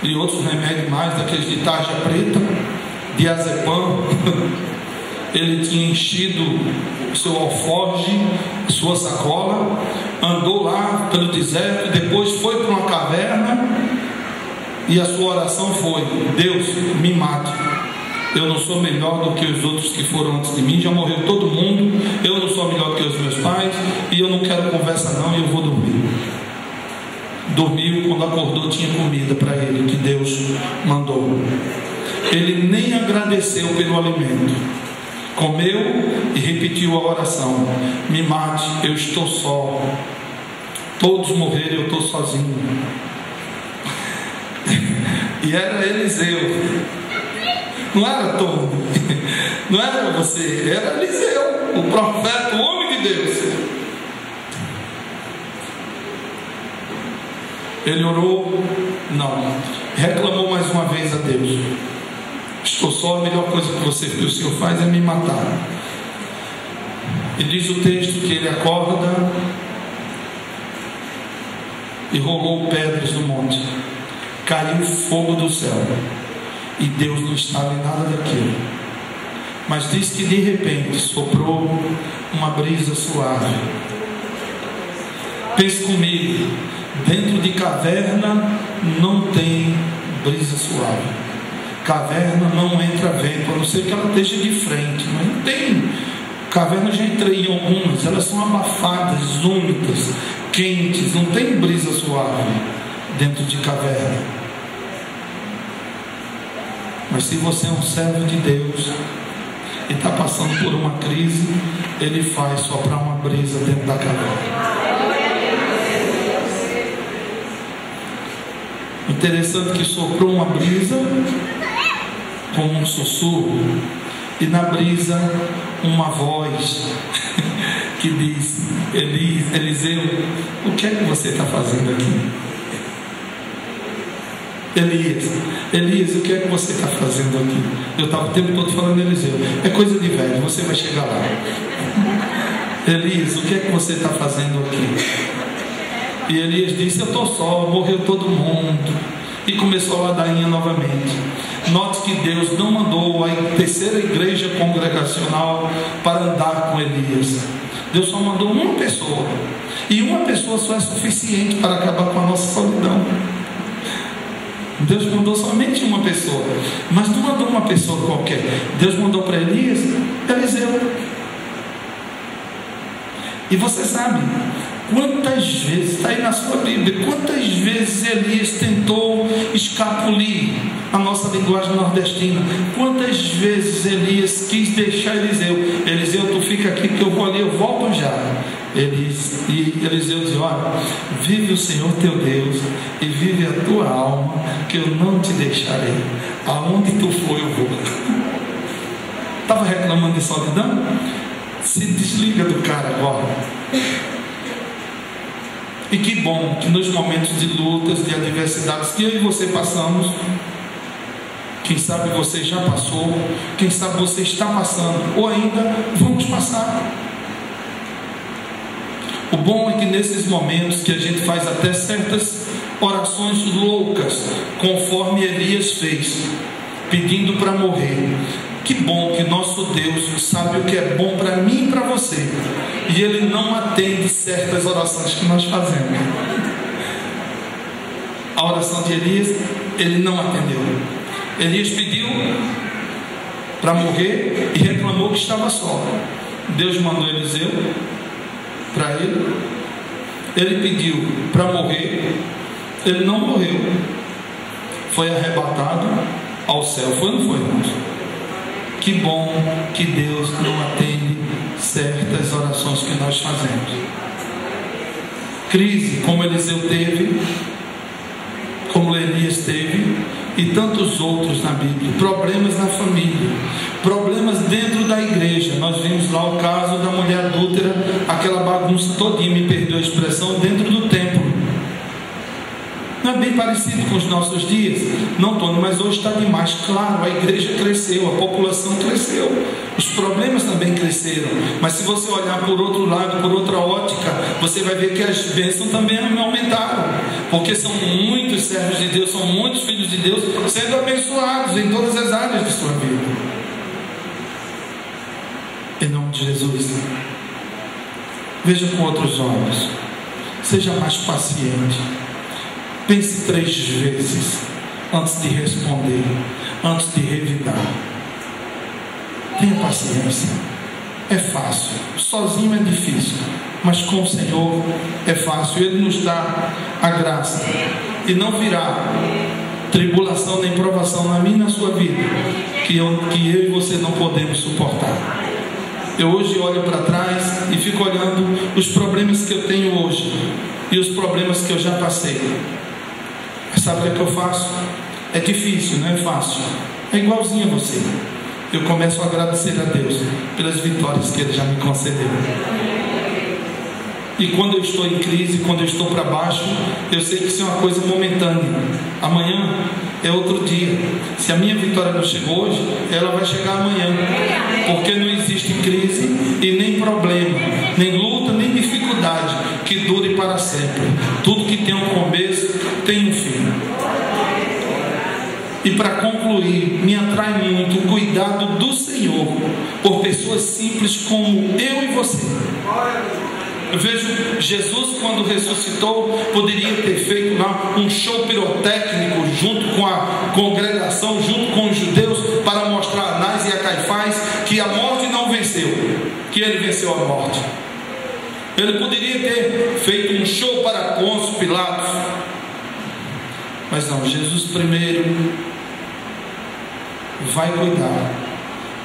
e outros remédios mais, daqueles de tarja preta, diazepam. Ele tinha enchido o seu alforge, sua sacola, andou lá pelo deserto, depois foi para uma caverna, e a sua oração foi: Deus, me mate, eu não sou melhor do que os outros que foram antes de mim, já morreu todo mundo, eu não sou melhor do que os meus pais, e eu não quero conversa não, e eu vou dormir. Dormiu, quando acordou tinha comida para ele, que Deus mandou. Ele nem agradeceu pelo alimento, comeu e repetiu a oração: me mate, eu estou só, todos morreram, eu estou sozinho. E era Eliseu, não era Tom, não era você, era Eliseu, o profeta, o homem de Deus. Ele orou, não, reclamou mais uma vez a Deus: estou só, a melhor coisa que o Senhor faz é me matar. E diz o texto que ele acorda e rolou pedras no monte, caiu fogo do céu, e Deus não estava em nada daquilo. Mas diz que de repente soprou uma brisa suave. Pense comigo, dentro de caverna não tem brisa suave. Caverna não entra vento, a não ser que ela esteja de frente, mas não tem. Caverna, já entrei em algumas, elas são abafadas, úmidas, quentes, não tem brisa suave dentro de caverna. Mas se você é um servo de Deus e está passando por uma crise, Ele faz soprar uma brisa dentro da caverna. Interessante que soprou uma brisa como um sussurro, e na brisa uma voz que diz: Eliseu, o que é que você está fazendo aqui? Elias, o que é que você está fazendo aqui? Eu estava o tempo todo falando Eliseu, é coisa de velho, você vai chegar lá. Elias, o que é que você está fazendo aqui? E Elias disse: eu estou só, morreu todo mundo. E começou a ladainha novamente. Note que Deus não mandou a terceira igreja congregacional para andar com Elias. Deus só mandou uma pessoa, e uma pessoa só é suficiente para acabar com a nossa solidão. Deus mandou somente uma pessoa, mas não mandou uma pessoa qualquer. Deus mandou para Elias, Eliseu. E você sabe quantas vezes, está aí na sua Bíblia, quantas vezes Elias tentou escapulir, a nossa linguagem nordestina, quantas vezes Elias quis deixar Eliseu: Eliseu, tu fica aqui que eu vou ali, eu volto já. E Eliseu diz: olha, vive o Senhor teu Deus e vive a tua alma, que eu não te deixarei, aonde tu for eu vou. Estava reclamando de solidão? Se desliga do cara agora. E que bom que nos momentos de lutas, de adversidades que eu e você passamos, quem sabe você já passou, quem sabe você está passando, ou ainda vamos passar. O bom é que nesses momentos que a gente faz até certas orações loucas, conforme Elias fez, pedindo para morrer. Que bom que nosso Deus sabe o que é bom para mim e para você, e Ele não atende certas orações que nós fazemos. A oração de Elias, Ele não atendeu. Elias pediu para morrer e reclamou que estava só. Deus mandou Eliseu para ele. Ele pediu para morrer, ele não morreu, foi arrebatado ao céu. Foi ou não foi, irmãos? Que bom que Deus não atende certas orações que nós fazemos. Crise como Eliseu teve, como Elias teve, e tantos outros na Bíblia. Problemas na família, problemas dentro da igreja. Nós vimos lá o caso da mulher adúltera, aquela bagunça todinha, me perdoe a expressão, dentro do templo. Não é bem parecido com os nossos dias? Não, Tony, mas hoje está demais. Claro, a igreja cresceu, a população cresceu, os problemas também cresceram. Mas se você olhar por outro lado, por outra ótica, você vai ver que as bênçãos também aumentaram. porque são muitos servos de Deus, são muitos filhos de Deus sendo abençoados em todas as áreas de sua vida. Em nome de Jesus, veja com outros olhos, seja mais paciente, pense 3 vezes antes de responder, antes de revidar. Tenha paciência. É fácil, sozinho é difícil, mas com o Senhor é fácil. Ele nos dá a graça, e não virá tribulação nem provação na minha e na sua vida que eu e você não podemos suportar. Eu hoje olho para trás e fico olhando os problemas que eu tenho hoje e os problemas que eu já passei. Mas sabe o que eu faço? É difícil, não é fácil. É igualzinho a você. Eu começo a agradecer a Deus pelas vitórias que Ele já me concedeu. E quando eu estou em crise, quando eu estou para baixo, eu sei que isso é uma coisa momentânea. Amanhã é outro dia. Se a minha vitória não chegou hoje, ela vai chegar amanhã. Porque não existe crise e nem problema, nem luta, nem dificuldade que dure para sempre. Tudo que tem um começo tem um fim. E para concluir, me atrai muito o cuidado do Senhor por pessoas simples como eu e você. Eu vejo Jesus, quando ressuscitou, poderia ter feito lá um show pirotécnico junto com a congregação, junto com os judeus, para mostrar a Anás e a Caifás que a morte não venceu, que ele venceu a morte. Ele poderia ter feito um show para Pôncio Pilatos, mas não. Jesus primeiro vai cuidar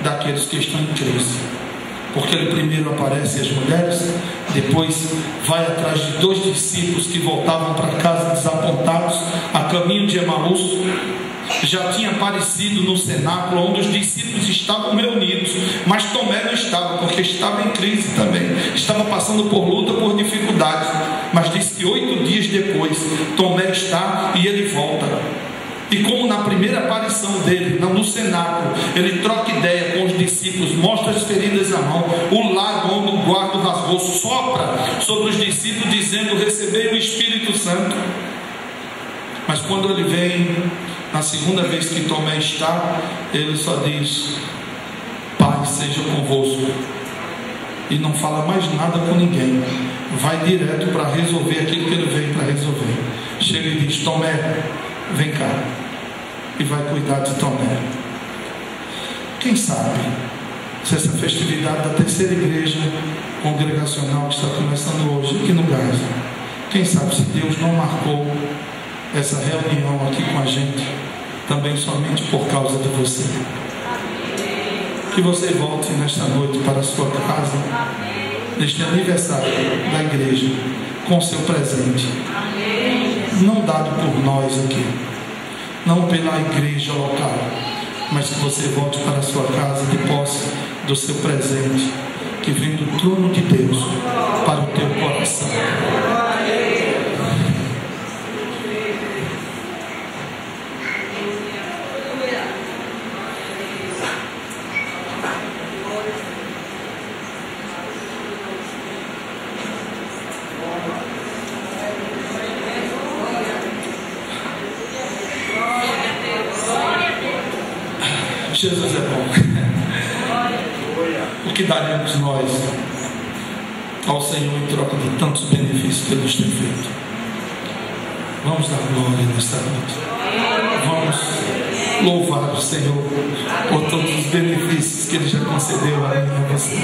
daqueles que estão em crise, porque ele primeiro aparece às mulheres, depois vai atrás de 2 discípulos que voltavam para casa desapontados, a caminho de Emaús. Já tinha aparecido no cenáculo onde os discípulos estavam reunidos, mas Tomé não estava, porque estava em crise também, estava passando por luta, por dificuldades. Mas diz que 8 dias depois Tomé está e ele volta. E como na primeira aparição dele, no cenáculo, ele troca ideia com os discípulos, mostra as feridas na mão, o lago onde o guarda rasgou, sopra sobre os discípulos dizendo: recebei o Espírito Santo. Mas quando ele vem, na segunda vez que Tomé está, ele só diz: Pai seja convosco. E não fala mais nada com ninguém, vai direto para resolver aquilo que ele veio para resolver. Chega e diz: Tomé, vem cá. E vai cuidar de Tomé. Quem sabe se essa festividade da terceira igreja congregacional que está começando hoje aqui no Gás, quem sabe se Deus não marcou essa reunião aqui com a gente também somente por causa de você. Que você volte nesta noite para a sua casa, neste aniversário da igreja, com seu presente, não dado por nós aqui, não pela igreja local, mas que você volte para a sua casa de posse do seu presente, que vem do trono de Deus para o teu coração. Jesus é bom. O que daremos nós ao Senhor em troca de tantos benefícios que Ele nos tem feito? Vamos dar glória nesta noite. Vamos louvar o Senhor por todos os benefícios que Ele já concedeu a mim e a você.